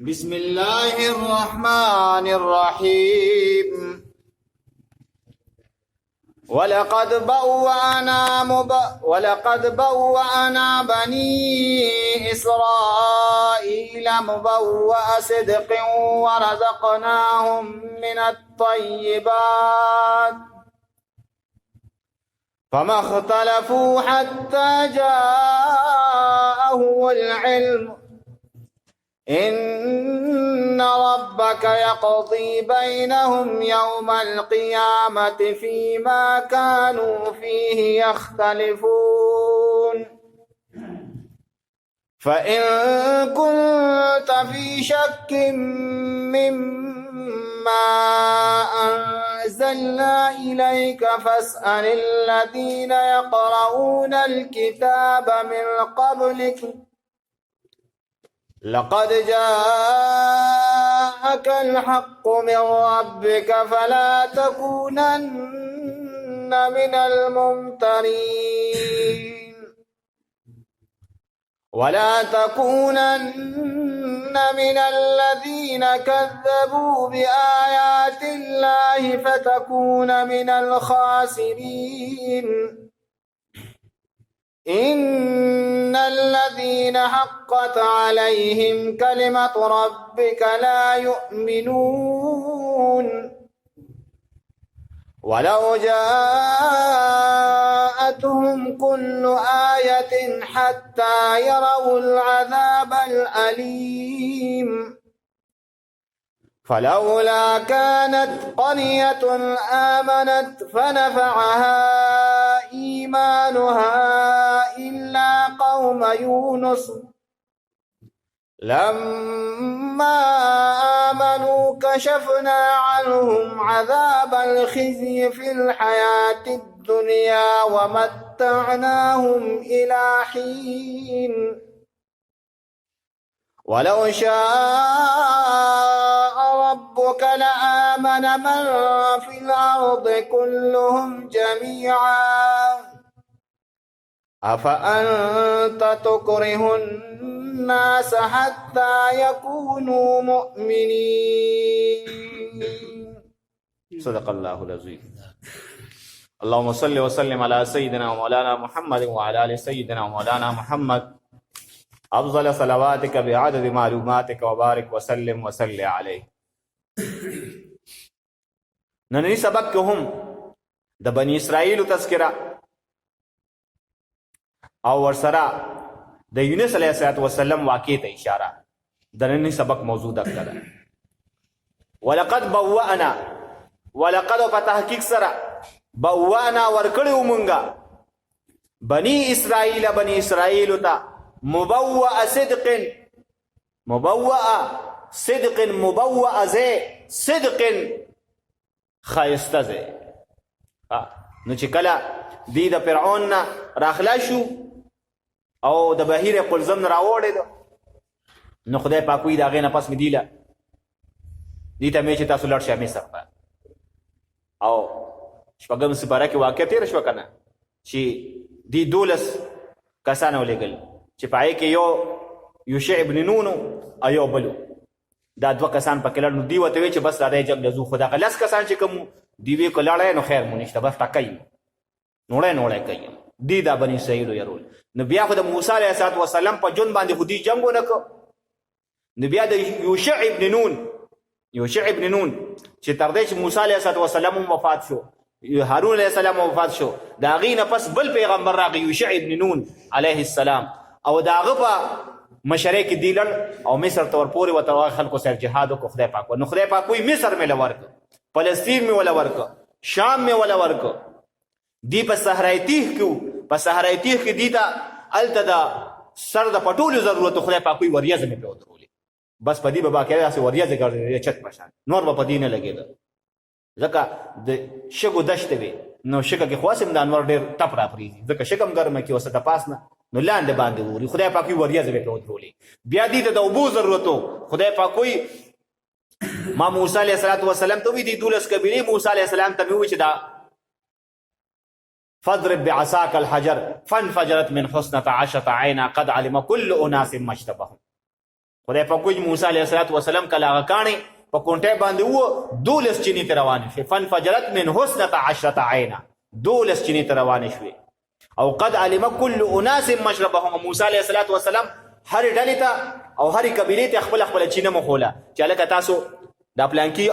بسم الله الرحمن الرحيم ولقد بوأنا بني إسرائيل مبوأ صدق ورزقناهم من الطيبات فما اختلفوا حتى جاءهم العلم إن ربك يقضي بينهم يوم القيامة فيما كانوا فيه يختلفون فإن كنت في شك مما أنزلنا إليك فاسأل الذين يقرؤون الكتاب من قبلك لقد جاءك الحق من ربك فلا تكونن من الممترين ولا تكونن من الذين كذبوا بآيات الله فتكون من الخاسرين إن الذين حقت عليهم كلمة ربك لا يؤمنون ولو جاءتهم كل آية حتى يروا العذاب الأليم فلولا كانت قرية آمنت فنفعها إيمانها إلا قوم يونس لما آمنوا كشفنا عنهم عذاب الخزي في الحياة الدنيا ومتعناهم إلى حين ولو شاء ربك لآمن من في الأرض كلهم جميعا أفأنت تكره الناس حتى يكونوا مؤمنين صدق الله العظيم. اللهم صل وسلم على سيدنا ومولانا محمد وعلى آل سيدنا ومولانا محمد افضل صلواتك بعدد معلوماتك وبارك وسلم وصل عليه. نننی سبق کې هم د بنی اسرائیل تذکره او ورسره د یونس علیه السلام واقع ته اشاره د نننی سبق موضوع ده کړه. ولقد بوأنا ولقد په تحقیق سره بوأنا ورکړو مونږه بنی اسرائیل ته مبوأ صدق صدق خایسته ځای. نو چې کله دی د فرعون نه راخلا شو او د بحیر قلزم نه راوړېده نو خدای پاک وایي د هغې نه پس مې دیله دې ته مې چې تاسو لاړ شئ مصر ته او شپږم سپاره کې واقع تېره شوه که نه چې دی 12 کسان ولېږل چې په هغې کې یو یوشع ابن نون او یو بلو دا 2 کسان پکې لړ. نو دوی ورته وایي چې بس راځئ جنګ له ځو. خو دغه 10 کسان چې کوم دوی وایي که لړی نو خیر مو نشته بس ټکئ نوړی کوي دی دا بني اسرائیلو یرول. نو بیا خو د موسی علیه السلام په ژوند باندې خو دوی جنګ ونه کړ. نو بیا د یوشع ابن نون چې تر دې چې موسی علیه السلام وفات شو هارون علیه السلام وفات شو د هغې نه پس بل پیغمبر راغی یوشع ابن نون علیه السلام او د هغه په مشرۍ کې دی لړ او مصر ته ورپورې ورته خلکو سره جهاد وکړو خدای پاک. نو خدای پاک وایي مصر مې له ورکړه فلسطین مې وله ورکړه شام مې وله ورکړه. دی په صحرای تیغ کې دی ته هلته د سر د پټولو ضرورت خدای پاک وایي وریځه مې پرې ودرولې بس په دې به باقاعده داسې وریځې ګرځېدې چت په شان نور به په دې نه لګېده ځکه د شګو دشتې وې نو شګه کې خو هسې هم د انور ډېر تپ راپرېږي ځکه شګه هم ګرمه کې اوس د پاس نه نو لاندې باندې اوري خدای پاک وایي وریځې به پرې ودرولې. بیا دې ته د اوبو ضرورت و خدای پاک وایي ما موسی علیه السلام ته وایي دې 12 قبیلې موسی علیه السلام ته مې وایي چې دا فاضرب بعصاك الحجر فانفجرت من حسنة 10 عينا قد علم كل أناس ما اشتبهوا خدای پاک وایي موسی علیه السلام کله هغه کاڼې په کونټۍ باندې ووه 12 چینې ته روانې شوې فانفجرت من حسنة عشرة عینه 12 چینې ته روانې شوې او قد علم كل اناس مشربهم موسی علیه السلام هر ډلې ته او هر قبیلې ته خپل خپل چینه مخوله چې هلکه تاسو د پلانکي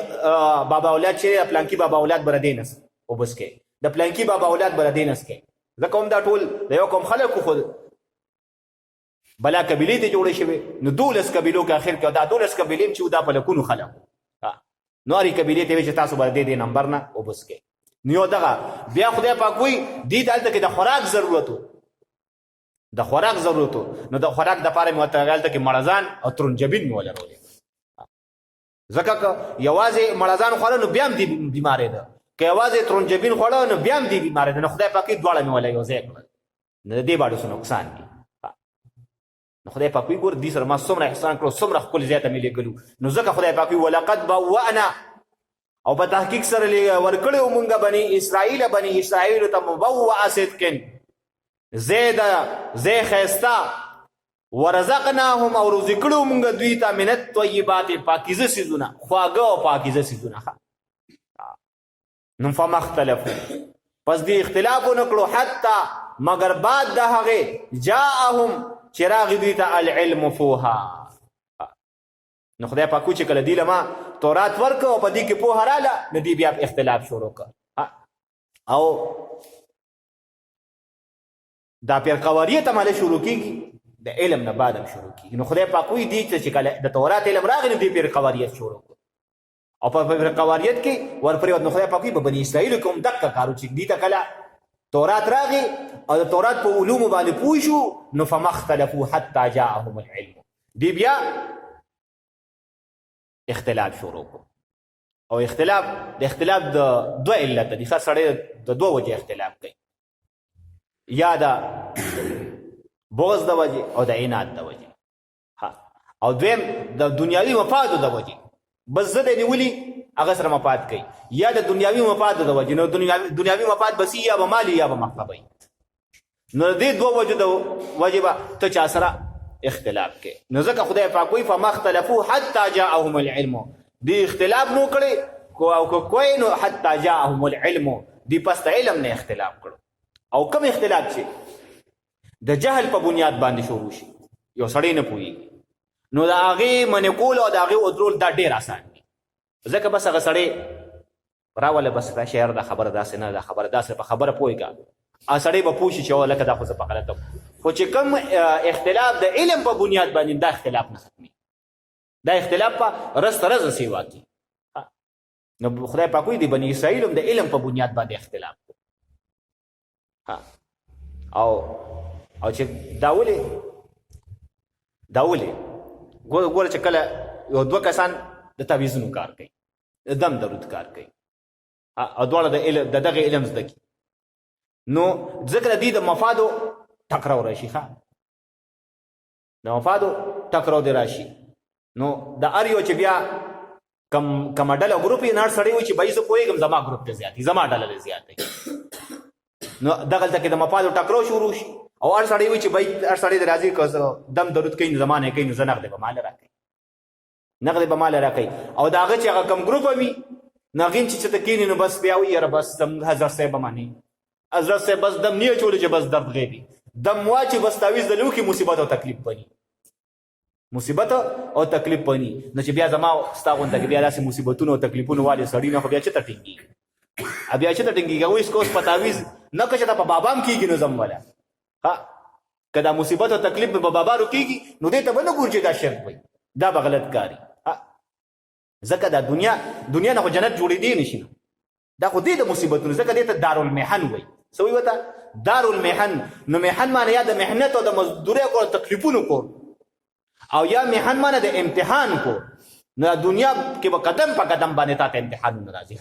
بابا اولاد چې پلانکي بابا اولاد به ردې نس وبس کې د پلانکي بابا اولاد به ردې نس کې ځکه هم دا ټول د یو قوم خلکو خو بلا قبیلې ته جوړې شوې نو 12 قبیلو کې اخر کې دا 12 قبیلې چې دا په لکونو خلکو نو هرې قبیلې ته وایي چې تاسو به د دې نمبر نه وبس کې نو یو دغه بیا خدای پاک وایي دې ته هلته کې د خوراک ضرورت و د خوراک ضرورت و نو د خوراک دپاره مې ورته هلته کې مړزان او ترنجبین مې ولرولې ځکه که یوازې مړزان خوړه نو بیا هم دې بیمارې ده که یوازې ترنجبین خوړه نو بیا هم دې بیمارې ده نو خدای پاک دواړه مې وله یو ځای کړل نو د دې باندې څه نقصان دي نو خدای پاک وایي ګوره دې سره ما څومره احسان کړو څومره ښکلي ځای ته مې لېږلو نو ځکه خدای پاک وایي ولقد بوأنا او په تحقیق سره ورکړی وو مونږ بني اسرائیلو ته مبوأ صدقن ځای ښایسته ورزقناهم او روزي کړو مونږ دوی ته من الطیبات پاکیزه څیزونه خواږه او پاکیزه څیزونه نو فما اختلفو پس دې اختلاف ونه کړو حتی مگر بعد د هغې جاءهم چې راغی دوی ته العلم فوها نو خدای پاک چې کله دوی له ما تورات ورکړه او په دې کې پوهه راله نو دوی بیا اختلاف شروع کړ او دا پیرقواریت عمله شروع کېږي د علم نه بعد هم شروع کېږي نو خدای پاک وایي دې چې کله د تورات علم راغی نو دوی پیرقواریت شروع کړ او په پیرقواریت کې ورپرېوت نو خدای پاک وایي په بني اسرائیلو کې هم دقه کار و چې دوی ته کله تورات راغی او د تورات په علومو باندې پوه شو نو فما اختلفو حتی جاءهم العلم دی بیا اختلاف شروع کړو او اختلاف د دوه علت دي ښه سړی د دوه وجې اختلاف کوي یا د بغض د وجې او د عناد د وجې او دویم د دنیاوي مفادو د وجې بس زه د نیولي هغه سره مفاد کوي یا د دنیاوي مفاد د وجې نو دنیاوي مفاد بس یا به مالي یا به مقربوي نو د دې دوه وجو د وجې به ته چا سره اختلاف کوي نو ځکه خدای پاک وایي فما اختلفو حتی جاءهم العلم دې اختلاف نو کړی او که کوی نو حتی جاءهم العلم دې پس د علم نه اختلاف کړو او کوم اختلاف چې د جهل په بنیاد باندې شروع شي یو سړی نه پوهېږي نو د هغې منې کول او د هغې ودرول دا ډېر آسان دي ځکه بس هغه سړی راوله بس دا شعر دا خبره داسې نه دا خبره داسې په خبره پوهېږه سړی به پوه شي چې لکه دا خو زه په غلطه خو چې کوم اختلاف د علم په بنیاد باندې دا اختلاف نه ختمي دا اختلاف په رز تر رزه سیوا کي نو خدای پاک وایي د بني اسرائیل هم د علم په بنیاد باندې اختلاف او چې دا ولې ګوره چې کله یو دوه کسان د تعویذونو کار کوي د دم درود کار کوي او دواړه د دغه علم زده کوي نو ځکه د دې د مفادو ټکراو راشي د مفادو ټکراو دی راشي نو د هر یو چې بیا کومه ډله ګروپ یې نړ سړی وي چې بهي زه پوهېږم زما ګروپ ته زیات زما ډله ته زیات دی نو دغلته کې د مفادو ټکراو شروع شي او هر سړی وي چې بهي هر سړی د راځي که دم درود کوي نو زما نه کوي نو زه نغدې به ماله راکوي او د هغه چې هغه کم ګروپ وي نو هغې چې چېرته کښېني نو بس بیا وایي یاره بس حضرت صاحب به مني حضرت صاحب بس دم نه اچولی چې بس درد غیبي دم واچي بس تعویذ دلې وکړي مصیبت او تکلیف بني نو چې بیا زما ستا غونده کې بیا داسې مصیبتونو او تکلیفونو والې سړي نه خو بیا چېرته ټینګېږي هغوی سکوس په تعویذ نه که چېرته په بابا هم کېږي نو زم وله که دا مصیبت او تکلیف په بابارو کېږي نو دې ته به نه ګورو چې دا شرک وي دا به غلط کاري ځکه دا دنیا نه خو جنت جوړېدی نه شي دا خو دې د مصیبتونو ځکه دې ته دارالمحن وایي څه وایي ورته دارالمحن نو محن معنی یا د محنت او د مزدورۍ کول تکلیفونو کول او یا محن معنی د امتحان کول نو دنیا کې به قدم په قدم باندې تا ته امتحانونه راځي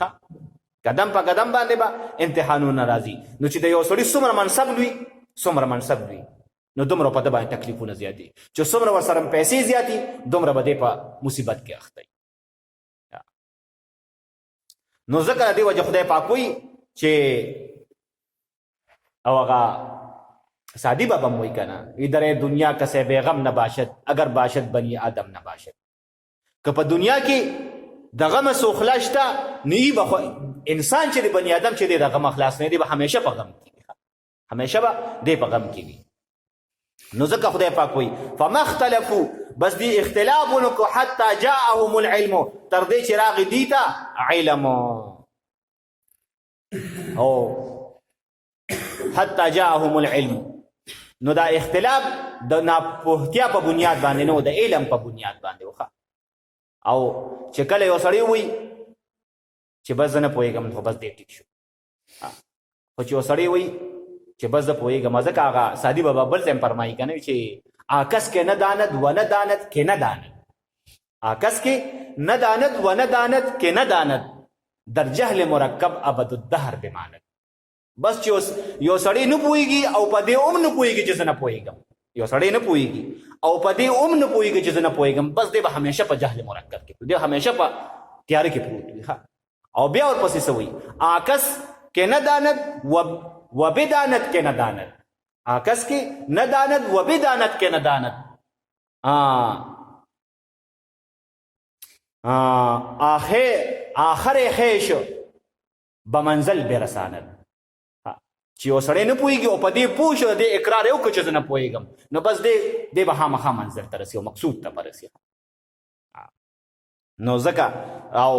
قدم په قدم باندې به امتحانونه راځي نو چې د یو سړي څومره منصب وي نو دومره په ده باندې تکلیفونه زیات دي چې څومره ورسره پیسې زیاتي دومره به دی په مصیبت کې اخته نو ځکه د دې وجه خدای پاک وایي چې او هغه سعدی بابا موئی کنا ادھر دنیا کسے بے غم نباشد اگر باشد بنی آدم نباشد که په دنیا کې د غم سوخلا شته نه به انسان چې د بني آدم چې د غم خلاص نه دی به همیشه په غم کې همیشه به دی په غم کې وي نو ځکه خدای پاک وایي فما اختلفوا بس دی اختلاف ونکو حتی جاءهم العلم تر دې چې راغی دی ته علم او حتی جاءهم العلم نو دا اختلاف د ناپوهتیا په بنیاد باندې نو د علم په بنیاد باندې وخه او چې کله یو سړی وي چې بس زه نه پوهېږم خو بس دی ټیک شو خو چې یو سړی وي چې بس زه پوهېږم ځکه هغه سادي بابا بل ځای فرمایي که نه چې آکس که نه داند و نه داند که نه داند آکس که نه داند و نه داند که نه داند در جهل مرکب ابد الدهر بماند بس چې یو سړی نه پوهېږي او په دې نه پوهېږي چې زه نه پوهېږم یو سړی نه پوهېږي او په دې نه پوهېږي چې زه نه پوهېږم بس دی به همیشه په جهل مرکب کې دی همیشه په تیاره کې پروت وي او بیا ورپسې څه وایي آکس که نه داند و بداند که نه داند آکس که نه داند و بداند که نه داند آخر خیش به منزل برساند چې یو سړی نه پوهېږي او په دې پوه شو د اقرار یې وکړو چې زه نه پوهېږم نو بس دی به خامخا منزل ته رسي او مقصود ته به رسي نو ځکه او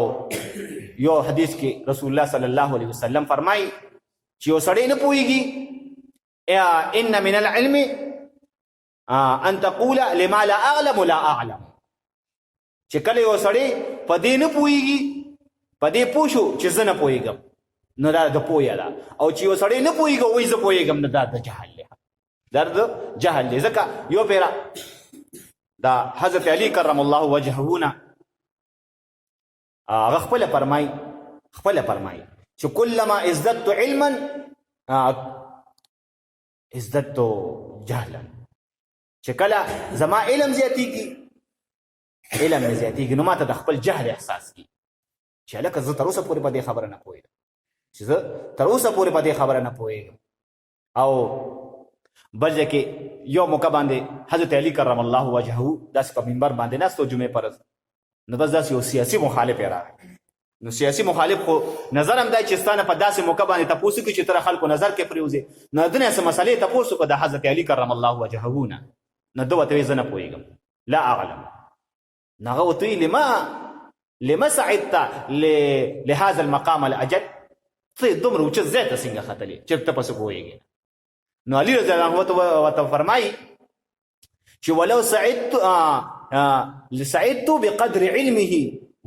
یو حدیث کې رسول الله صلی الله علیه وسلم فرمایي چې یو سړی نه پوهېږي ان من العلم ان تقول لما لا اعلم لا اعلم چې کله یو سړی په دې نه پوهېږي په دې پوه شو چې زه نه پوهېږم نو دا د پوهه ده او چې یو سړی نه پوهېږي وایي زه پوهېږم نو دا د جهل دی دا د جهل دی ځکه یو پیره دا حضرت علی کرم الله وجهه نه هغه خپله فرمایي چې کلما ازددت علما ازددت جهلا چې کله زما علم زیاتېږي نو ما ته د خپل جهل احساس کېږي چې هلکه زه تر اوسه پورې په دې خبره نه پوهېږم چې زه تر اوسه پورې په دې خبره نه پوهېږم او بل ځای کې یو موقع باندې حضرت علی کرم الله وجهه داسې په منبر باندې ناست و جمعې پر ورځ نو بس داسې یو سیاسي مخالف یې راغی نو سیاسي مخالف خو نظر هم دی چې ستا نه په داسې موقع باندې تپوس وکړي چې ته د خلکو نظر کې پرېوځې نو د نه څه مسلې تپوس وکړه د حضرت علی کرم الله وجهه نه نو ده ورته وایي زه نه پوهېږم لا اعلم نو هغه ورته وایي لما صعدت لهذا المقام الاجل ته دومره اوچت ځای ته څنګه ختلې چې ته پسې پوهېږې نو علي رضی الله عنه ورته فرمایي چې ولو سعدت بقدر علمه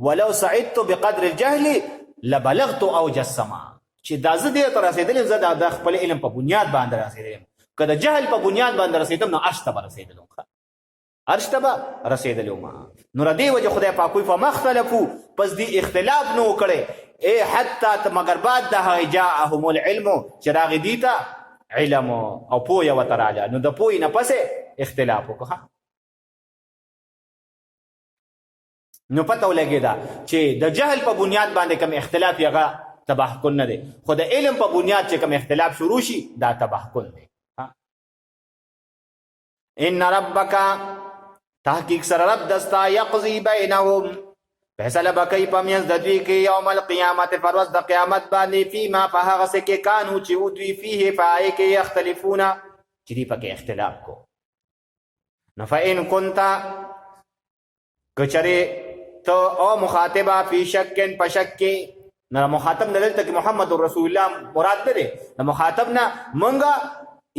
ولو سعدت بقدر الجهل لبلغت اوج السما چې دا زه دې ته رسېدلم زه د خپل علم په بنیاد باندې رسېدلم که د جهل په بنیاد باندې رسېدم نو عرش ته به رسېدلم نو د دې وجه خدای پاک وایي فما اختلفو پس دې اختلاف نه وکړی حتی مگر بعد د هغې جاءهم العلم چې راغی دې ته علم او پوهه ورته راغله نو د پوهې نه پسې اختلاف وکړه نو پته ولګېده چې د جهل په بنیاد باندې کوم اختلاف هغه تباه کن نه دی خو د علم په بنیاد چې کوم اختلاف شروع شي دا تباه کن دی ان ربک تحقیق سره رب دستا یقضی بینهم فیصله به کوي په منځ د دوی کې یوم القیامت پر ورځ د قیامت باندې فیما په هغه څه کې کانو چې و دوی فیه په هغې کې یختلفونه چې دوی پکې اختلاف کو نو فإن كنت که چرې ته او مخاطبه فی شکن په شک کې نه مخاطب نه دلته کې محمد رسول الله مراد نه دی د مخاطب نه مونږه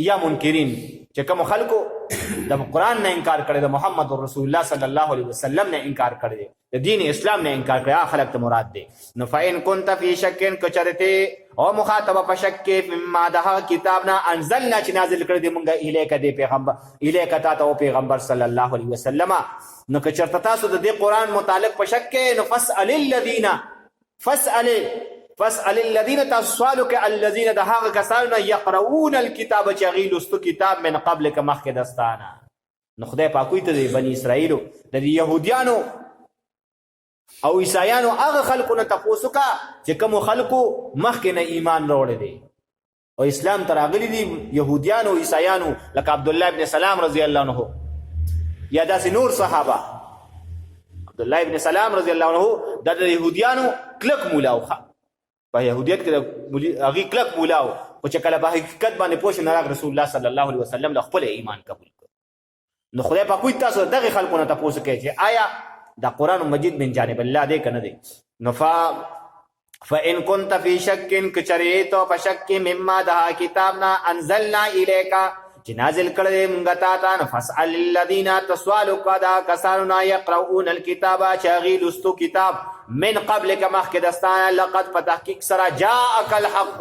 یا منکرین چې کوم خلکو د قرآن نه انکار کړی د محمد رسول الله صلی الله علیه وسلم نه انکار کړی د دین اسلام نه انکار کړی هغه خلک ته مراد دی نو فإن كنت فی شک که چرته او مخاطبه په شک کې مما د هغه کتاب نه انزلنا چې نازل کړی دی مونږه الیک دی پیغمبر الیک تا ته پیغمبر صلی الله علیه وسلم نو که چرته تاسو د دې قرآن متعلق په شک کې نو فاسأل الذين تسوالك الذين د هغه کسانو يقرؤون الكتاب چې هغوی لوستو کتاب من قبل که مخکې دستانه نو خدای پاک وایي ته د بني اسرائیلو د یهودیانو او عیسایانو هغه خلکو نه تپوس وکړه چې کومو خلکو مخکې نه ایمان راوړی دی او اسلام ته راغلي دي یهودیانو عیسایانو لکه عبدالله ابن سلام رضی الله عنه یا داسې نور صحابه. عبدالله ابن سلام رضی الله عنه دا د یهودیانو کلک مولا و، په یهودیت کې د هغې کلک مولا و، خو چې کله په حقیقت باندې پوه شو نو راغ رسول الله صلی الله علیه وسلم له خپل ایمان قبول کړ. نو خدای پاک وایي تاسو دغې خلکو نه تپوس کوئ چې آیا دا قرآن مجید من جانب الله دی که نه دی. نو فإن كنت في شك کچریتو په شک کې مما دها کتابنا انزلنا الیکا چې نازل کړی موږ تا ته، نو فاسأل الذین تسوال وکړه دا کسانو نه یقرؤون الکتاب چې هغوی لوستو کتاب من قبلک مخکې دستانه لقد په تحقیق سره جاءک الحق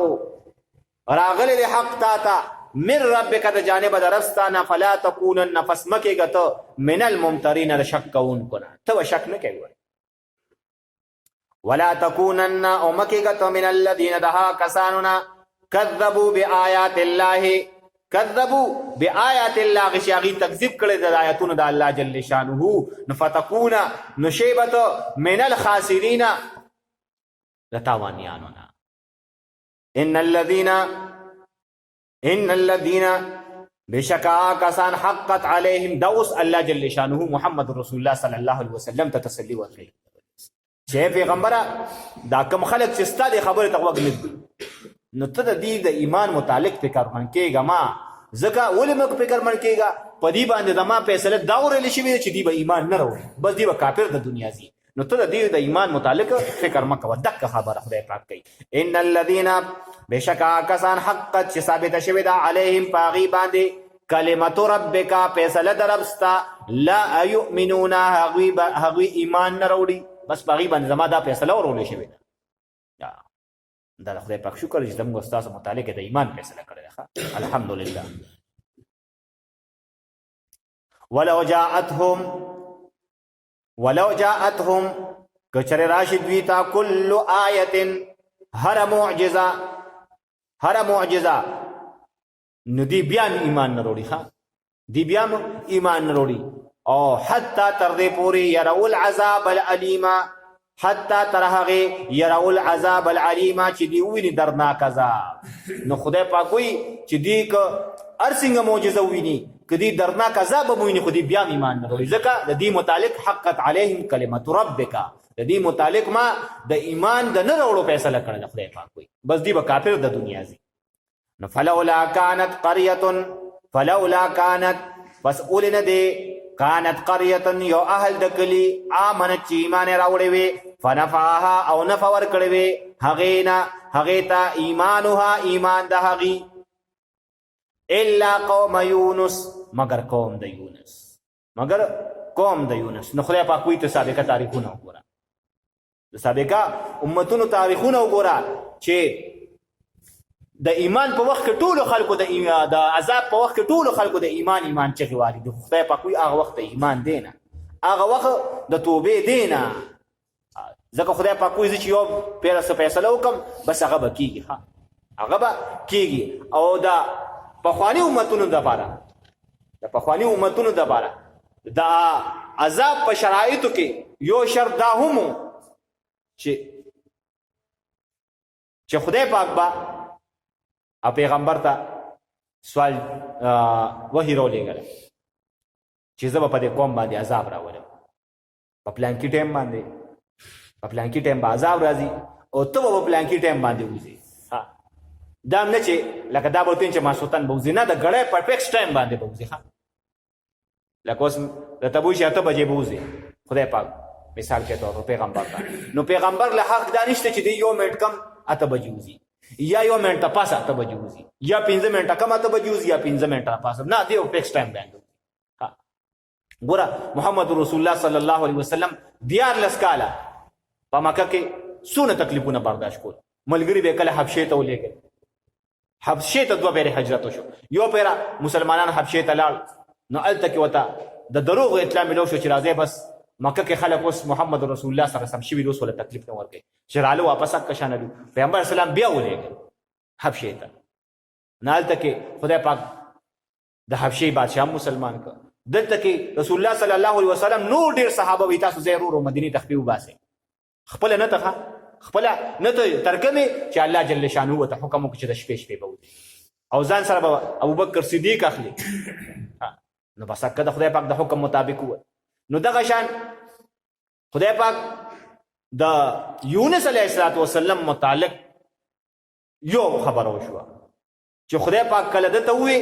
راغلی دی حق تا ته من ربک د جانب د ربستانه فلا تکونن پس مه کېږه ته من الممترین د شک کوونکو نه، ته به شک نه کوې ولا تکونن او مه کېږه ته من الذین دها کسانو نه کذبوا بآیات الله کذبوا بآیات الله غشي هغوی تکذیب کړی د آیاتونو د الله جل شانه، نو فتکون نو شی به ته من الخاسرین د تاوانیانو نه. ان الذین بشکا کسان حقت علیهم دا اوس الله جل شانه محمد رسول الله صلی الله علیه وسلم ته تسلی ورکوي چې پیغمبره دا کم خلک چې ستا دې خبرې ته غوږ نه نو ته د دې د ایمان متعلق فکرمند کېږه. ما ځکه ولې موږ فکرمند کېږه په دې باندې زما فیصله دا ورېلې شوې چې دوی به ایمان نه راوړي، بس دوی به کافر د دنیا ځي. نو ته د دې د ایمان متعلق فکر مه کوه، دقه خبره خدای پاک کوي. ان الذین بشکا کسان حقت چې ثابته شوې ده علیهم په هغوی باندې کلمت ربک فیصله د رب ستا لا یؤمنون هغوی ایمان نه راوړي، بس په هغوی باندې زما دا فیصله ورولې شوې ده. دا د خدای پاک شکر چې زموږ ستاسو متعلق د ایمان فیصله کړې ده. الحمدلله. ولو جاءتهم کچر راشد دوی تا کل آیت هر معجزه نو دی بیا ایمان نه وروړي، دی بیا ایمان نه وروړي. او حتی تر دې پورې یروا العذاب العلیم، حتی تر هغې یروا العذاب العلیم چې دی وویني دردناک عذاب. نو خدای پاک وایي چې دی که هر څنګه معجزه وویني که دی دردناک عذاب به وویني خو دی بیا ایمان نه وروړي، ځکه د دې متعلق حقت علیهم کلمت ربک، د دې متعلق ما د ایمان د نه راوړو فیصله کړې ده. خدای پاک وایي بس دی به کافر د دنیا ځي. نو فلولا کانت بس اولې نه دی کانت قریه یو اهل د کلي آمنت چې ایمان یې راوړی وي فنفعها او نفع ورکړی وي هغې ته ایمانها ایمان د هغې الا قوم یونس مگر قوم د یونس. نو خدای پاک وایي ته سابقه تاریخونه وګوره، د سابقه امتونو تاریخونه وګوره چې د ایمان په وخت کې ټولو خلکو د عذاب په وخت کې ټولو خلکو د ایمان چغې والي دي. خدای پاک وایي هغه وخت د ایمان دی نه، هغه وخت د توبې دی نه، ځکه خدای پاک وایي زه چې یو پیره څه فیصله وکړم بس هغه به کېږي، هغه به کېږي. او د پخواني امتونو دپاره د عذاب په شرایطو کې یو شرط دا هم و چې خدای پاک به پیغمبر ته سوال وحی راولېږله چې زه به په دې قوم باندې عذاب راولم، په پلانکي ټایم به عذاب راځي او ته به په پلانکي ټایم باندې وځې. دا هم نه چې لکه دا به ورته چې ماسخوتن به وځې، نه د ګړی پرفیکټ ټایم باندې به وځې. لکه اوس درته به وایي چې 8 بجې به وځې خدای پاک مثال کې طور پیغمبر ته، نو پیغمبر له حق دا نشته چې دی یو منټ کم 8 بجې وځي یا یو منټه پاس 8 بجې وځي یا 15 منټه کم 8 بجې وځي یا 15 منټه پاس، نه دی یو فکس ټایم باندې. ګوره محمد رسول الله صلی الله علیه وسلم 14 کاله په مکه کې څونه تکلیفونه برداشت کول. ملګري به کله حبشې ته ولېږل، حبشې ته 2 پیرې هجرت وشو، یو پیره مسلمانان حبشې ته لاړ، نو هلته کې ورته د دروغ اطلاع ملو شو چې راځئ بس مکه کې خلک اوس محمد رسول الله صلی الله علیه وسلم شوي اوس ولا تکلیف نه ورکوي، چې راله واپس کشانلو پیغمبر اسلام بیا ولېږل حبشې ته. نو هلته کې خدای پاک د حبشې بادشاه مسلمان کړ. دلته کې رسول الله صلی الله علیه وسلم نور ډېر صحابه وي تاسو ضرور مدینې ته خپې وباسئ، خپله نه ته خپل نه ته ترکمه چې الله جل شانه وته حکم وکړي چې د شپې شپې به وځي او ځان سره به ابوبکر صدیق اخلي نو بس که د خدای پاک د حکم مطابق و نو دغه شان خدای پاک د یونس علیه السلام متعلق یو خبر وشوه چې خدای پاک کله دته وی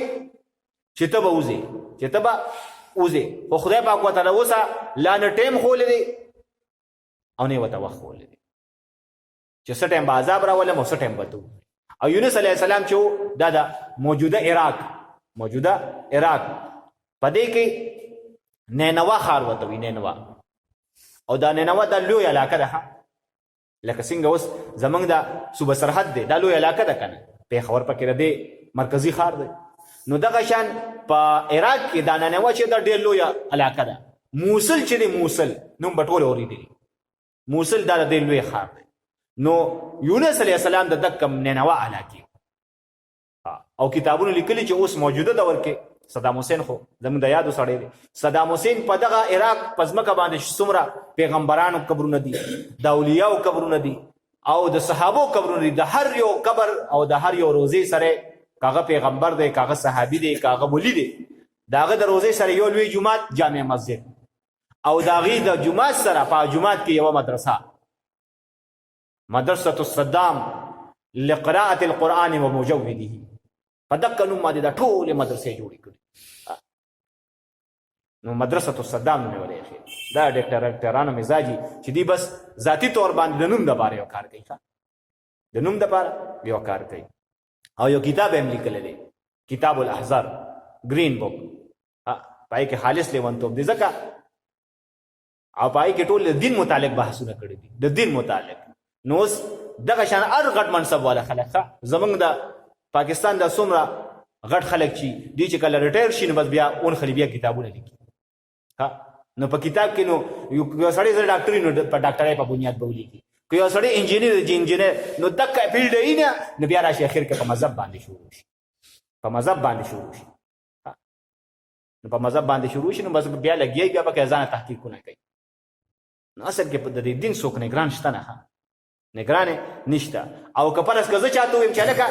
چې ته به وځې چې ته به وځې خو خدای پاک ورته اوسه لا نه ټیم ښولی دی او نه یې ورته وخت ښولی دی چې څه ټایم به عذاب راولم او څه ټایم به ته او یونس علیه السلام چې و دا د موجوده عراق په دې کې نینوا ښار ورته وي نینوا او دا نینوا دا لوی علاقه ده لکه څنګه اوس زمونږ د صوبه سرحد دی دا لوی علاقه ده که نه پېښور پکې د دې مرکزي ښار دی نو دغه شان په عراق کې دا نینوا چې دا ډېر لوی علاقه ده موصل چې دی موصل نوم به ټول اورېدلي موصل دا د دې لوی ښار دی نو یونس علیه السلام د دک نینوا علاقې او کتابونو لیکلي چې اوس موجوده دور کې صدام حسین خو زموږ د یادو سړی دی صدام حسین په دغه عراق په ځمکه باندې څومره پیغمبرانو قبرونه دي د اولیاو قبرونه دي او د صحابو قبرونه دي د هر یو قبر او د هر یو روزې سره کاغه پیغمبر دی کاغه صحابي دی کاغه ولی دی داغه د روزې سره یو لوی جومات جامع مسجد او داغي د جومات سره په جومات کې یو مدرسه الصدام لقراءة القرآن ومجوده په دغه نوم باندې دا ټولې مدرسې جوړې کړې نو مدرسه الصدام نوم یې ولې دا ډاکټرانو مزاجي چې دی بس ذاتی طور باندې د نوم دپاره یو کار کوي د نوم دپاره یو کار کوي او یو کتاب هم لیکلی دی کتاب الاحزار گرین بک پای کې خالص لیونتوب دی ځکه او پای کې ټول د دین متعلق بحثونه کړي دي د دین متعلق نو اوس دغه شان هر غټ منصب والا خلک زمونږ د پاکستان د څومره غټ خلک چې دی چې کله ریټایر شي نو بس بیا اون خلی بیا کتابونه لیکي نو په کتاب کې نو یو سړی زره ډاکټري نو په ډاکټرۍ په بنیاد به ولیکي که یو سړی انجینر نو دغه فیلډ یې نه نو بیا راشي اخر کې په مذهب باندې شروع شي نو په مذهب باندې شروع شي نو بس بیا لګي بیا به ځان تحقیقونه کوي نو اصل کې د دین څوک نگران شته نه نگران نشته او که پرس که زه چاته ویم چې لکه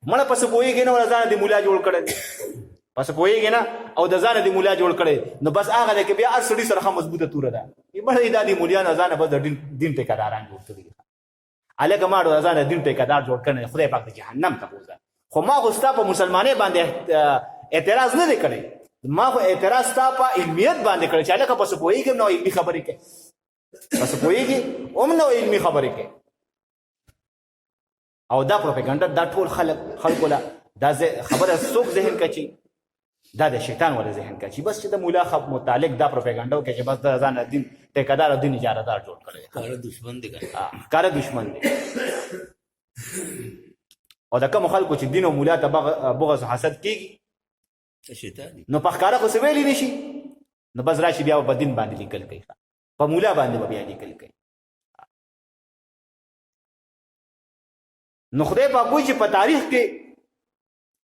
مړه پس پوهېږي نه ځان د مولا جوړ کړی پس پوهېږي نه او د ځان د مولا جوړ کړی نو بس هغه دی که بیا هر سړي سره ښه مضبوطه توره ده بړی دا د مولیانو ځانه بس د دین ټیکهداران جوړ کړي هلکه ما ډو ځان د دین ټیکهدار جوړ کړی خدای پاک د جهنم ته بوځه خو ما خو ستا په مسلمانۍ باندې اعتراض نه دی کړی ما خو اعتراض ستا په علمیت باندې کړی چې هلکه پس پوهېږي نو علمي خبرې کوي پس پوهېږي هم نو علمي خبرې کوي او دا پروپاګاندا دا ټول خلکو له دا خبره څوک ذهن کچي دا د شیطان ول ذهن کچي بس چې د مولا خب متعلق دا پروپاګاندا کوي چې بس د ځان دین ټیکهدار او دین اجارهدار جوړ کړي کار دشمن دي او دا کوم خلکو چې دین او مولا ته بغض حسد کیږي شیطان نو په ښکاره خو څه ویلی نشي نو بس راشي بیا په دین باندې لیکل کوي په مولا باندې بیا لیکل کوي نو خدای پاک وایي چې په تاریخ کې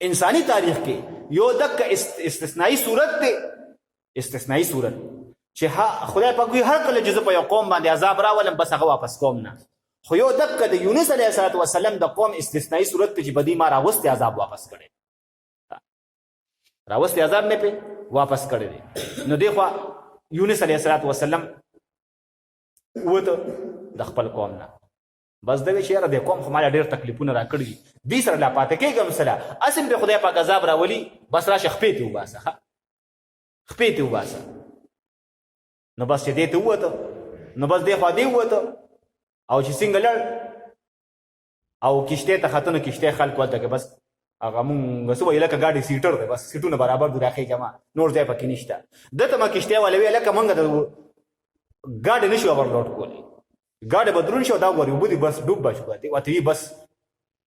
انساني تاریخ کې یو دغه استثنایی صورت دی استثنایی صورت چې خدای پاک وایي هر کله چې زه په یو قوم باندې عذاب راولم بس هغه واپس کوم نه خو یو دغه د یونس علیه السلام د قوم استثنایی صورت ته چې بدی ما راوستې عذاب واپس کړی راوستې عذاب مې پې واپس کړی دی نو دی خوا یونس علیه السلام وته د خپل قوم نه بس دا وی چې یاره د قوم خو ماله ډېر تکلیفونه راکړي دې سره لا پاتې کېږم سله اسم به خدای پاک عذاب راولي بس راشه خپې ته وباسه خپې ته وباسه نو بس چې دې ته ووته نو بس دې خوا دې ووته او چې څنګه لړ او کشتۍ ته ختنو کشتۍ خلک ولته کې بس هغه مونږ څه وایي لکه ګاډي سیټر دی بس سیټونه برابر دي راخې جما نور ځای پکې نشته دته ما کشتۍ والا وی لکه مونږ د ګاډي نشو اوورلوډ کولی ګاډي بدرون شو دا غوري وبدي بس ډوب بشو دی وته بس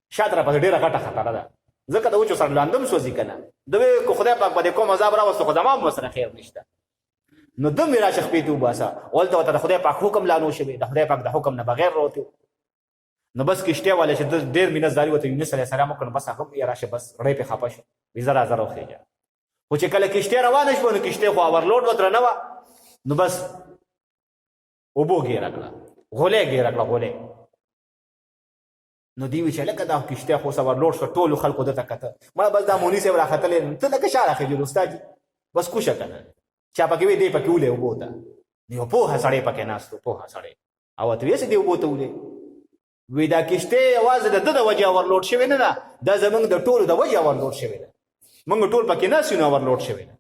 شاته را پس ډیره غټه خطر ده ځکه دا و چې سر لاندم سوځي کنه دوی کو خدای پاک باندې کوم عذاب راوستو خو زمام مسره خیر نشته نو دم میرا شخ پیتو باسا ولته ته خدای پاک حکم لانو شوی د خدای پاک د حکم نه بغیر وروته نو بس کشته والے چې ډیر مینه زاری وته یونس علیه السلام کنه بس هغه یې راشه بس رې په خپه شو وزرا زرا خوږه خو چې کله کشته روانه شو نو کشته خو اوورلوډ وتر نه و نو بس وبو ګیر کړه غولې ګیر کړه غولې نو دی وی چې لکه دا کشته خو سوار لوډ شو ټولو خلکو دته کته ما بس دا مونږ سره راختلې ته لکه شاره خېل استاد بس کوشه کنه چا پکې وی دی پکې ولې وبوتا نو په هسړې پکې ناستو په هسړې او ته یې دی وبوته ولې وی دا کشته आवाज د وجه اور لوډ شوی نه دا زمونږ د ټولو د وجه اور لوډ شوی نه مونږ ټول پکې ناسو نو اور لوډ شوی نه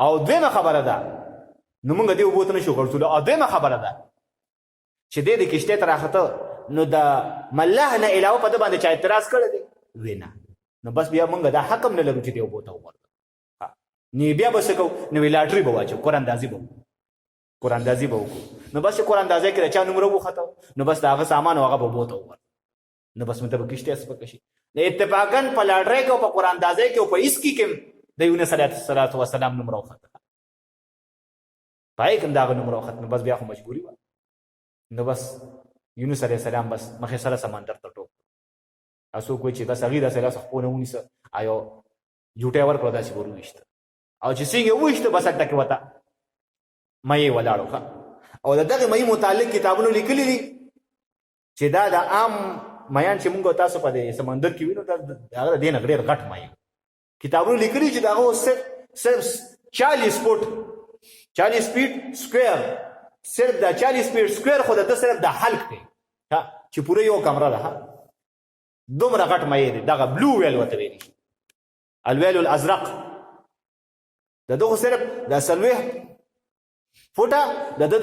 او دغه خبره ده نو مونږ دی وبوته نشو ورته او دغه خبره ده چې د کشته تر اخته نو د مله نه علاوه په د باندې چا اعتراض کړی دی وینا نو بس بیا مونږ دا حکم نه لرو چې دی وبوته ورته نی بیا بس کو نو لاټري به واچو قران اندازي به وکړو نو بس قران اندازي کې چا نمبر وخته نو بس دا هغه سامان هغه به وبوته ورته نو بس مطلب کشته اس پکشي د اتفاقا په لاټري کې او په قران اندازي کې او په اس کې د یونس علیه السلام نمبر وخته پای کوم دا نمبر وخته نو بس بیا خو مجبوری و نو بس یونس علیه السلام بس مخې سره سمندر ته ټوپ اسو کوی چې دا صغیره سره خپونه ونیسه آیو جوټه ور کړو دا چې ورو وشته او چې څنګه وشته بس تک وتا مې ولاړو او دغه مې متعلق کتابونو لیکلي دي چې دا د عام میان چې موږ تاسو په دې سمندر کې وینو دا هغه دین غیر غټ مې کتابونو لیکلي چې دا هو صرف 40 فیټ سکوير صرف دا 40 فیټ سکوير خو د صرف د حلق دی چې پوره یو کمره ده دومره غټ مې دی دغه بلو ویل وته ویل الویل الازرق دغه صرف د سلوه فوټه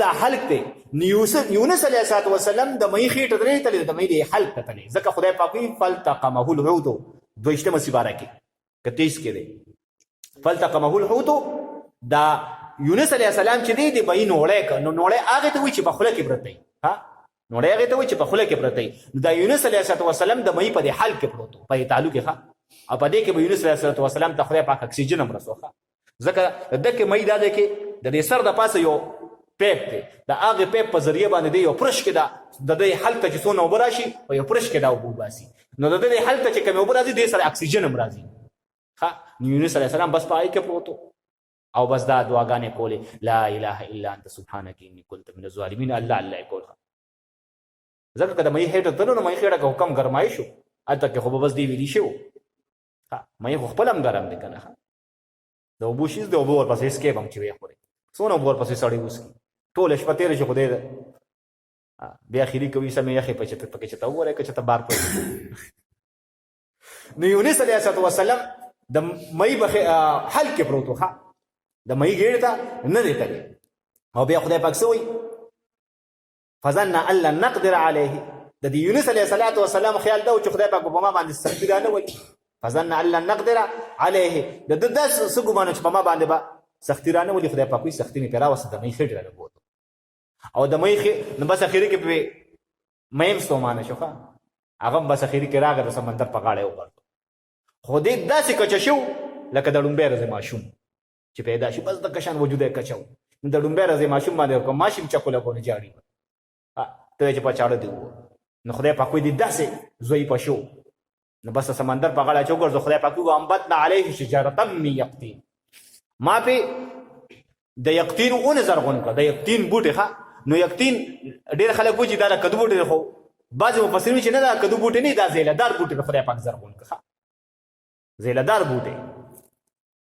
د حلق دی یونس علیه السلام د مې خېټه درې تلې د مې دی حلق ته تلې ځکه خدای پاک وی فلتقمه الحوت دویشتمه سپاره کې کتیس کې دی فلتقمه الحوت دا یونس علیه السلام چې دی د بې نوړې ک نو نوړې هغه ته وی چې په خوله کې پرته نوړې هغه ته وی چې په خوله کې پرته دا یونس علیه السلام د مې په دې حل کې پروت په تعلق کې او په دې کې به یونس علیه السلام ته خدای پاک اکسیجن هم رسوخه ځکه دغه مې دا ده کې د دې سر د پاسه یو پیپ دی د هغه پیپ په ذریعہ باندې دی یو پرش کې دا د دې حل ته چې څونه اوبه راشي او یو پرش کې دا اوبه باسي نو د دې حل ته چې کوم اوبه راځي د سره اکسیجن هم راځي یونس علیه السلام بس پای کې پروت او بس دا دعاګانې کولې لا اله الا انت سبحانك اني كنت من الظالمين الله الله کول ځکه کله مې هېټ ته نو مې خېړه حکم ګرمای شو اته کې خو بس دی ویلی شو مې خپل هم ګرم دي کنه دا وبوشیز د اوبور پسې اسکیپ هم چې وي خوري څونه اوبور پسې سړی وسکی ټول شپه تیر شي خو دې بیا اخیری کوي سمې یخې پکې چې تا وره کې چې تا بار پوي نو یونس علیه السلام د مې بخ حل کې پروتو د مې ګېړه ته نه دی تللی او بیا خدای پاک سوی فظن ان لن نقدر عليه د دې یونس علیه السلام خیال دا چې خدای پاک په ما باندې سختی نه وي فظن ان لن نقدر عليه د داس سګمانه چې په ما باندې با سختی رانه ولي خدای پاک سختی نه پیرا وسه د مې خېټه راغوت او د مې نو بس اخیری کې په مې ستومانه شوخه هغه بس اخیری کې راغله سمندر په غاړه وګرځو خو دې داسې کچ شو لکه د ډومبه رزه ماشوم چې پیدا شي بس د کشان وجود یې کچاو د ډومبه رزه ماشوم باندې کوم ماشوم چکوله کو نه جاړي ته چې په چاړه دی نو خدای پاک دې داسې زوی پښو نو بس سمندر په غاړه چوغرځو خدای پاک و انبتنا علیه شجره من یقطین ما په د یقطین اون زرغون کا د یقطین بوټي ښه نو یقطین ډیر خلک وځي دا کدو بوټي خو بعض مفسرین چې نه دا کدو بوټي نه دا زیلدار بوټي خدای پاک زرغون کا زیلدار بوټي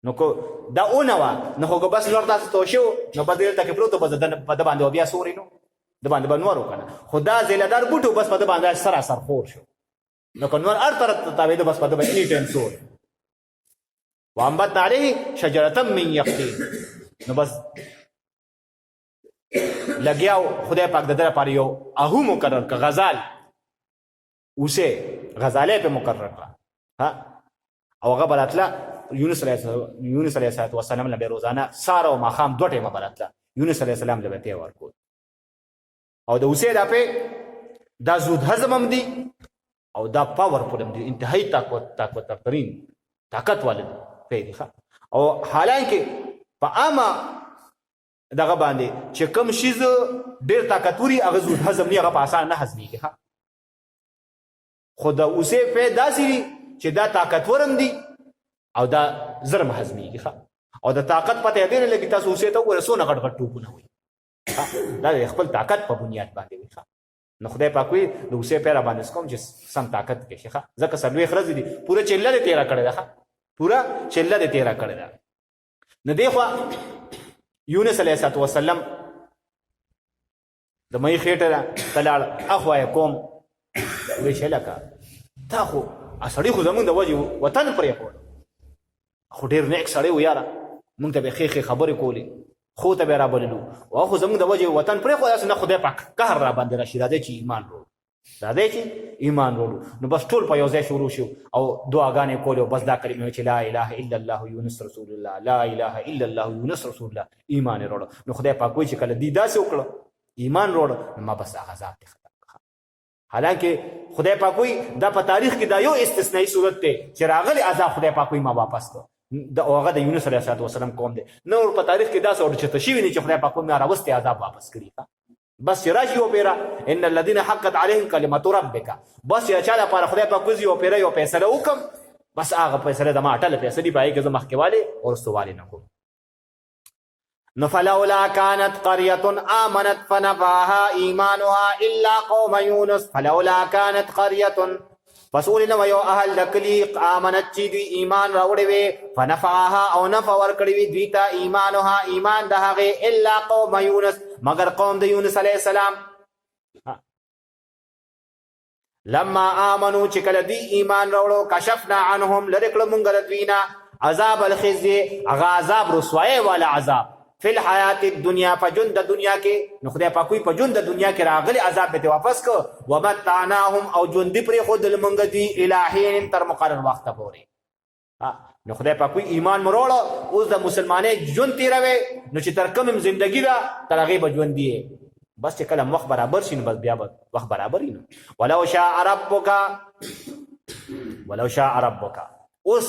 نو کو دا اونوا نو خو بس لور تاسو ته شو نو بدل تک پروت په د باندې بیا سوري نو د باندې بنورو کنه خدا زیلدار بوټو بس په د باندې سراسر خور شو نو کنور ار طرف ته تاوید بس په د باندې ټیم سور وانبت علیه شجره من یقطین نو بس لګیاو خدای پاک د در پر یو اهو مقرر ک غزال اوسه غزاله په مقرر کا او هغه براتله یونس علیه السلام له روزانه ساره او ماخام دوه ټیمه براتله یونس علیه السلام له ته ورکول او د اوسه دا په دا زود هضم هم دي او دا پاور پولم دي انتهایی طاقت ترین طاقت والد پیدا ښه او حالانکه په عامه دغه باندې چې کوم شی ډیر طاقتوري هغه زود هضم نه هغه په اسانه نه هضمېږي ښه خو د اوسه په داسې چې دا طاقتورم دي او دا زرم هضمېږي ښه او د طاقت پته دی نه لګي تاسو اوسه ته ورسونه غټ غټ ټوپونه وي دا خپل طاقت په بنیاد باندې وي ښه نو خدای پاک وي د اوسې پیره باندې کوم چې سم طاقت کې شي ځکه څلوېښت ورځې دي پوره چله دې تېره کړې ده پوره چله دې تېره کړې ده نو دې خوا یونس علیه السلام د مې خېټه ته لاړ اخوا یې کوم وی چې لکه تا خو سړي خو زمونږ د وجې وطن پرېښود خو ډېر نیک سړی و یاره مونږ ته به ښې ښې خبرې کولې خو ته به یې رابللو او خو زمونږ د وجې وطن پرېښود داسې نه خدای پاک قهر را باندې راشي راځئ چې ایمان وروړو راځئ چې ایمان وروړو نو بس ټول په یو ځای شروع شو او دعاګانې کولې او بس دا کلمې چې لا اله الا الله یونس رسول الله لا اله الا الله یونس رسول الله ایمان یې وروړو نو خدای پاک وایي چې کله دوی داسې وکړه ایمان وروړه نو ما بس هغه عذاب دې ختم کړه حالانکه خدای پاک وایي دا په تاریخ کې دا یو استثنایي صورت دی چې راغلی عذاب خدای پاک وایي ما واپس کړ هغه د یونس علیه السلام قوم دی نور په تاریخ کې داسې اورچته شوي دي چې خدای پاک ما راوستی عذاب واپس کړي بس چې راشي وپېره ان الذین حقت علیهم کلمة ربک بس چې چا لپاره خدای پاک وځي وپېره یو فیصله وکړم بس هغه فیصله زما اټله فیصلې به هغې کې زه مخکې والې او وروستو والې نه کوم نو فلولا كانت قرية آمنت فنفعها إيمانها إلا قوم يونس فلولا كانت قرية فسول نو یو اهل دکلی آمنت چې دوی ایمان راوړی وي فنفعها او نفع ورکړی وي دوی ته ایمانها ایمان د هغې الا قوم یونس مگر قوم د یونس علیه السلام لما آمنو چې کله دوی ایمان راوړو کشفنا عنهم لرې کړه مونږ د دوی نه عذاب الخزي هغه عذاب رسوایۍ والا عذاب فی الحیات الدنیا په ژوند د دنیا کې نو خدای پاک وایي په ژوند د دنیا کې راغلی عذاب به دې واپس کړه ومتعناهم او ژوندي پرېښودل مونږ دوی الی حین تر مقرر وخته پورې نو خدای پاک وایي ایمان مو راوړه اوس د مسلمانۍ ژوند تېروې نو چې تر کوم زندګي ده تر هغې به ژوندي یې بس چې کله وخت برابر شي نو بس بیا به وخت برابر وي نو ولو شاء ربک اوس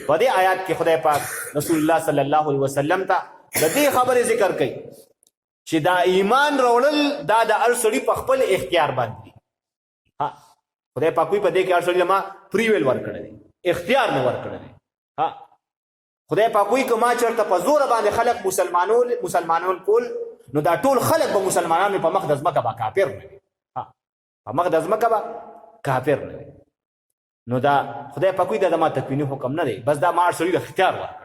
په دې آیات کې خدای پاک رسول الله صلی الله علیه وسلم ته د دې خبرې ذکر کوي چې دا ایمان راوړل دا د هر سړي په خپل اختیار باندې خدای پاک وایي په دې کې هر سړي ما فری ویل ورکړی دی اختیار مې ورکړی دی خدای پاک وایي که ما چېرته په زوره باندې خلک مسلمانان کول نو دا ټول خلک به مسلمانان په مخ د ځمکه به کافر نه وي په مخ د ځمکه به کافر نه وي نو دا خدای پاک وایي دا زما تکویني حکم نه دی بس دا ما هر سړي د اختیار ورکړی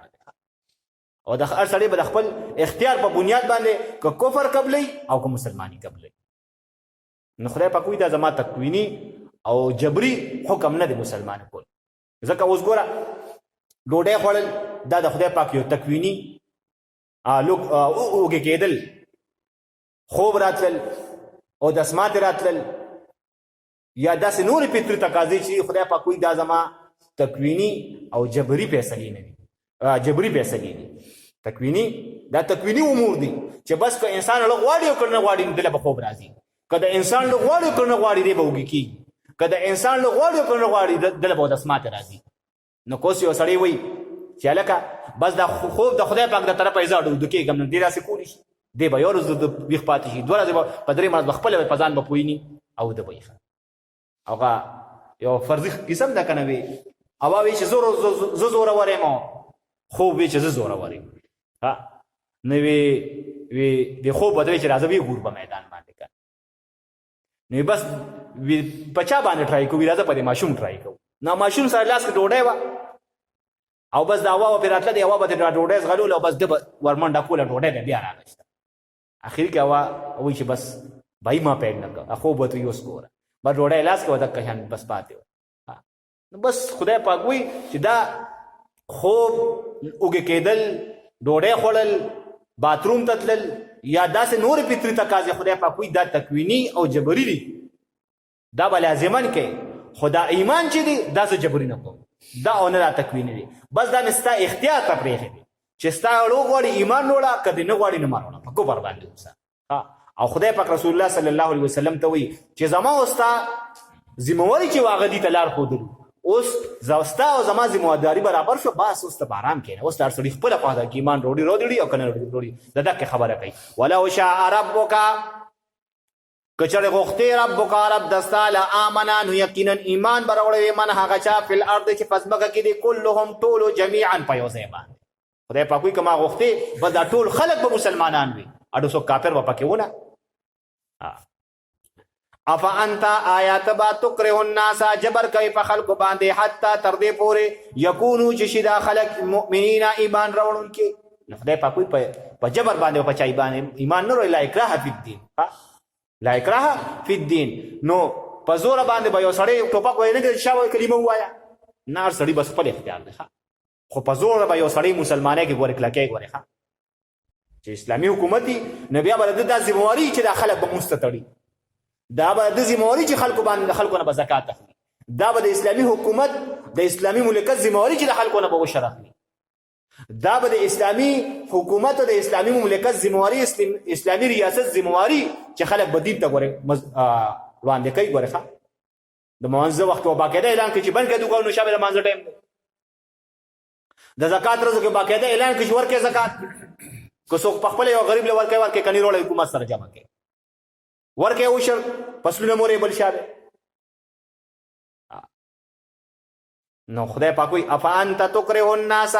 او د هر سړی به د خپل اختیار په بنیاد باندې که کفر قبلی او که مسلمانی قبلی نو خدای پاک وایي دا زما تکویني او جبري حکم نه دی مسلمان کول ځکه اوس ګوره ډوډۍ خوړل دا د خدای پاک یو تکویني اوږې کېدل خوب راتلل او دسماتې راتلل یا داسې نورې فطري تقاضې چې خدای پاک وایي دا زما تکویني او جبري فیصلې نه دي جبري فیصلې دي تکویني دا تکویني امور دي چې بس که انسان لږ غواړي او که نه غواړي نو دله به خوب راځي که د انسان لږ غواړي او که نه غواړي دی به اوږې کېږي که د انسان لږ غواړي او که نه غواړي دله به دسماتې راځي نو کوس یو سړی وایي چې هلکه بس دا خوب د خدای پاک د طرفه یې زه اډوده کېږم نو دې داسې کولی شي دی به یو ورځ د ویښ پاتې شي دوه ورځې به په درې ورځ به خپله په ځان به پوهیني او ده به یې هغه یو فرضي قسم ده که نه وي هوا وایي چې زه زورور یم خوب وی چې زه زورور یم نو وی د خوب به ته وایي چې راځه ویې ګور به میدان باندې که نو بس په چا باندې ټرای کوو راځه په دې ماشوم ټرای کوو نو ماشوم سره لاس کې ډوډۍ وه او بس د هوا به پرې راتله د هوا به ترې ډوډۍ زغلول او بس ده به ورمنډه کوله ډوډۍ به بیا راغشته اخر کې هوا وایي چې بس بهی ما پیډ نه کړه خوب به ته یې اوس ګوره بس ډوډۍ لاس کې ودکه شان بس پاتې وه نو بس خدای پاک وایي چې دا خوب اوږې کېدل ډوډۍ خوړل باتروم ته تلل یا داسې نورې فطري تقاضې خدای پاک وایي دا تکویني او جبري دي دا به لازمن کې خو دا ایمان چې دی دا زه جبري نه کوم دا او نه دا تکویني دی بس دا مې ستا اختیار ته پرېښی دی چې ستا اړو غواړي ایمان وروړه که دې نه غواړي نه مه وروړه په کفر باندې اوسه او خدای پاک رسول الله صلی الله علیه وسلم ته وایي چې زما او ستا ذمهواري چې هغه دي ته لار ښودلو اوس ستا او زما ذمهداري برابر شو بس اوس ته په ارام کښېنه اوس هر سړي خپله خوا ده کې ایمان روړي روړي او که نه روړي د دقې خبره کوي ولو شاء ربک که چېرې غوښتې ربک رب دستا لآمنا نو یقینا ایمان به راوړی من هغه چا فی الارض چې په ځمکه کې دي کلهم ټولو جمیعا په یو ځای باندې خدای پاک وایي که ما غوښتې بس دا ټول خلک به مسلمانان وي اډو څوک کافر به پکې ونه افا انت آیات با تکره الناس جبر کوي په خلکو باندې حتی تر دې پورې یکونو چې شي دا خلک مؤمنین ایمان راوړونکي نو خدای پاک په جبر باندې په چای باندې ایمان نه وروړي لا اکراه فی الدین لا اکراه فی الدین نو په زور باندې به یو سړی ټوپک وایي نه شاوه کلمه ووایا نه سړی بس خپل اختیار دی خو په زور به یو سړی مسلمانۍ کې ګورې کلکې ګورې چې اسلامي حکومت دی نو بیا به د دا ذمواري چې دا خلک به مستتړي دا به د ذمواري چې خلکو باندې خلکو نه به زکات اخلي دا به د اسلامي حکومت د اسلامي مملکت ذمواري چې د خلکو نه به وشر اخلي دا به د اسلامي حکومت او د اسلامي مملکت ذمواري اسلامي ریاست ذمواري چې خلک به دین ته وړاندې کوي ګورې د مانځه وخت او باقاعده اعلان کوي چې بند کړه دوکانونه شابه د مانځه ټایم د زکات ورځو کې باقاعده اعلان کوي چې ورکې زکات که څوک په خپل یو غریب له ورکې کني روړی حکومت سره جمع کوي ورکې اوشر فصلونه مورې بل شابه نو خدای پاک وایي افانت تکره الناس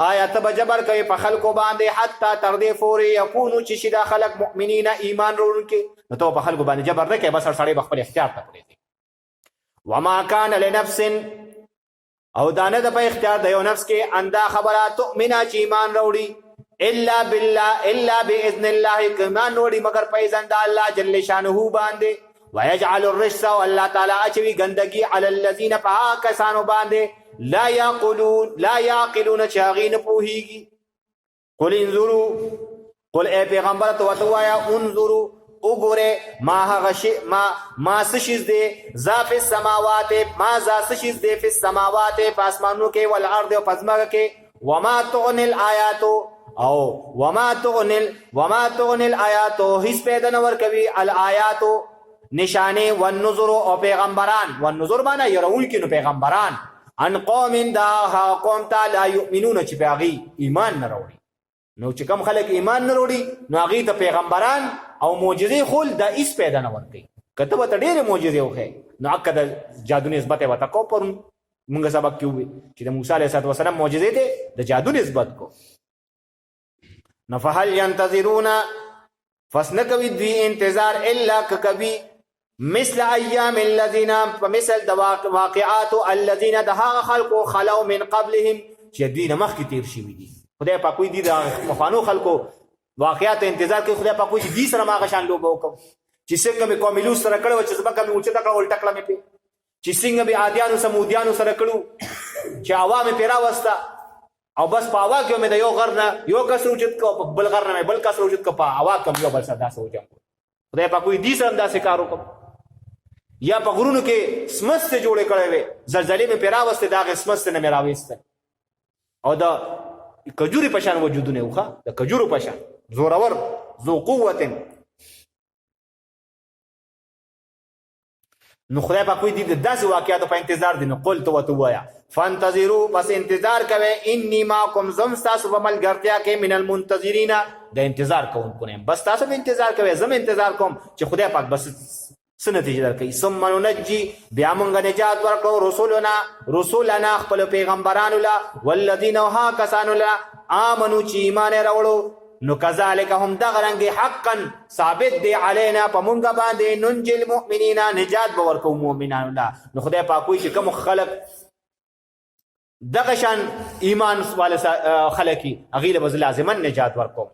آیا ته به جبر کوي په خلکو باندې حتی تر دې پورې یکونو چې شي دا خلک مؤمنین ایمان وروړونکي نو ته په خلکو باندې جبر نه کوې بس سړی به خپل اختیار ته پرېږدي وما کان لنفس او دا نه ده په اختیار د یو نفس کې ان دا خبره تؤمنه چې ایمان راوړي الا بالله الا باذن الله که ایمان وروړي مګر په اذن د الله جل شانه باندې ويجعل الرجس والله تعالی اچوي ګندګي علی الذین په کسانو باندې لا یعقلون چې هغې نه پوهېږي قل انظروا قل ای پیغمبر ته ورته ووایه انظروا وګورئ ما څه شیز دی ذا فی السماوات ما ذا څه شیز دی فی السماوات په اسمانونو کې والارض او په ځمکه کې وما تغني الآیات او وما تغني الآیات هیڅ پیدا نه ورکوي الآیات نشانه والنظر او پیغمبران والنظر باندې يرون کې نو پیغمبران ان قوم دا قوم ته لا یؤمنون چې باغي ایمان نه وروړي نو چې کوم خلک ایمان نه وروړي نو هغه ته پیغمبران او معجزې خول دا هیڅ پیدا نه ورکوي کته به ډېرې معجزې وښیي نو حق د جادو نسبت ورته کو پرون موږ سبق کې وویل چې د موسی علیه السلام معجزې ته د جادو نسبت کو نو فهل ينتظرون فسن کوي دوی انتظار الا کبي مثل ایام الذين فمثل واقعات الذين دها خلقوا خلو من قبلهم چې دوی نه مخکې تیر شوي دي خدای پاک وایي دي د مخوانو خلکو واقعات انتظار کوي خدای پاک وایي چې دې سره ما هغه شان لوبه وکړم چې څنګه مې قوم لوط سره کړی وه چې ځمکه مې اوچته کړه الټه کړه مې پرې چې څنګه مې عادیانو سمودیانو سره کړو چې هوا مې پرې راوسته او بس په هوا کې مې د یو غر نه یو کس اوچت کړه په بل غر نه مې بل کس اوچت کړه په هوا کې یو بل سره داسې وجم خدای پاک وایي دې سره هم داسې کار وکړم یا په غرونو کې سمستې جوړې کړې وې زلزلې مې پرې راوستې د هغې سمستې نه مې راویستل او د کجوري په شان وجودونه وخه د کجورو په شان زورور ذو قوت نو خدای پاک وایي دي د داسې واقعاتو په انتظار دي نو قل ته ورته ووایه فانتظروا بس انتظار کوئ انی معکم زم ستاسو په ملګرتیا کې من المنتظرین د انتظار کوونکو نه بس تاسو به انتظار کوئ زم انتظار کوم چې خدای پاک بس څه نتیجه درکوي ثم ننجي بیا موږ نجات ورکړو رسولنا خپلو پیغمبرانو له والذین او ها کسانو له آمنو چې ایمان یې راوړو نو کذالک هم دغه رنګې حقا ثابت دی علینا په مونږ باندې ننجي المؤمنین نجات به ورکوو مؤمنانو له نو خدای پاک وایي چې کوم خلک دغه شان ایمان والا خلک هغې له به زه لازما نجات ورکوم